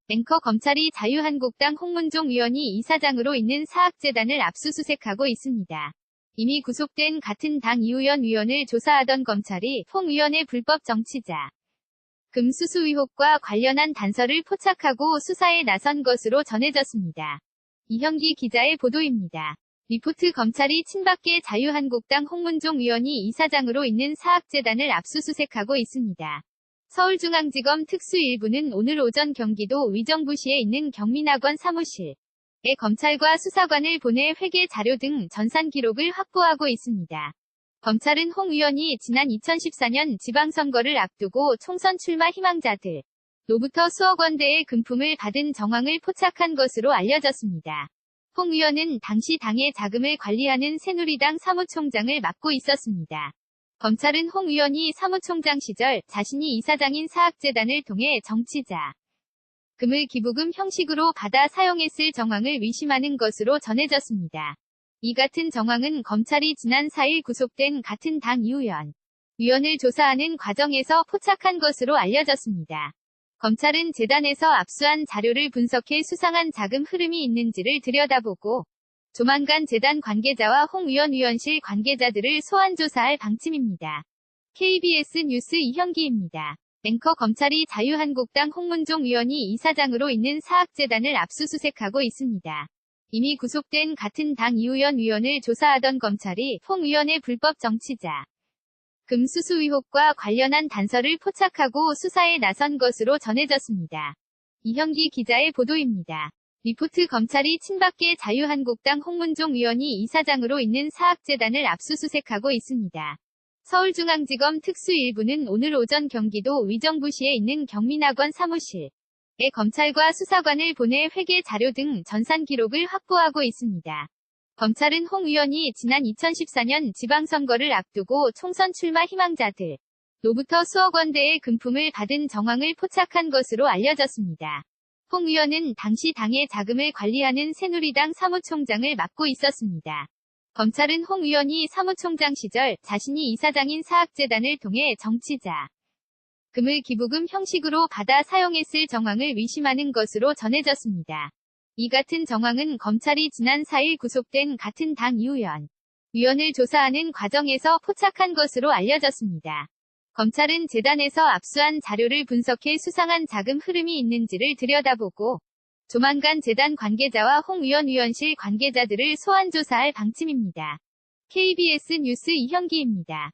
앵커 검찰이 자유한국당 홍문종 의원이 이사장으로 있는 사학재단을 압수수색하고 있습니다. 이미 구속된 같은 당 이우연 의원을 조사하던 검찰이 홍 의원의 불법 정치자 금 수수 의혹과 관련한 단서를 포착하고 수사에 나선 것으로 전해졌습니다. 이현기 기자의 보도입니다. 리포트 검찰이 친박계 자유한국당 홍문종 의원이 이사장으로 있는 사학재단을 압수수색하고 있습니다. 서울중앙지검 특수일부는 오늘 오전 경기도 의정부시에 있는 경민학원 사무실에 검찰과 수사관을 보내 회계 자료 등 전산 기록을 확보하고 있습니다. 검찰은 홍 의원이 지난 2014년 지방선거를 앞두고 총선 출마 희망자들로부터 수억 원대의 금품을 받은 정황을 포착한 것으로 알려졌습니다. 홍 의원은 당시 당의 자금을 관리하는 새누리당 사무총장을 맡고 있었습니다. 검찰은 홍 의원이 사무총장 시절 자신이 이사장인 사학재단을 통해 정치자 금을 기부금 형식으로 받아 사용했을 정황을 의심하는 것으로 전해졌습니다. 이 같은 정황은 검찰이 지난 4일 구속된 같은 당 이우연 의원을 조사하는 과정에서 포착한 것으로 알려졌습니다. 검찰은 재단에서 압수한 자료를 분석해 수상한 자금 흐름이 있는지를 들여다보고 조만간 재단 관계자와 홍 의원 의원실 관계자들을 소환 조사할 방침입니다. KBS 뉴스 이현기입니다. 앵커 검찰이 자유한국당 홍문종 의원이 이사장으로 있는 사학재단을 압수수색하고 있습니다. 이미 구속된 같은 당 이우연 의원을 조사하던 검찰이 홍 의원의 불법 정치자 금 수수 의혹과 관련한 단서를 포착하고 수사에 나선 것으로 전해졌습니다. 이현기 기자의 보도입니다. 리포트 검찰이 친박계 자유한국당 홍문종 의원이 이사장으로 있는 사학재단을 압수수색하고 있습니다. 서울중앙지검 특수일부는 오늘 오전 경기도 의정부시에 있는 경민학원 사무실에 검찰과 수사관을 보내 회계 자료 등 전산 기록을 확보하고 있습니다. 검찰은 홍 의원이 지난 2014년 지방선거를 앞두고 총선 출마 희망자들로부터 수억 원대의 금품을 받은 정황을 포착한 것으로 알려졌습니다. 홍 의원은 당시 당의 자금을 관리하는 새누리당 사무총장을 맡고 있었습니다. 검찰은 홍 의원이 사무총장 시절 자신이 이사장인 사학재단을 통해 정치자 금을 기부금 형식으로 받아 사용했을 정황을 의심하는 것으로 전해졌습니다. 이 같은 정황은 검찰이 지난 4일 구속된 같은 당 이우연 의원을 조사하는 과정에서 포착한 것으로 알려졌습니다. 검찰은 재단에서 압수한 자료를 분석해 수상한 자금 흐름이 있는지를 들여다보고 조만간 재단 관계자와 홍 의원 의원실 관계자들을 소환 조사할 방침입니다. KBS 뉴스 이현기입니다.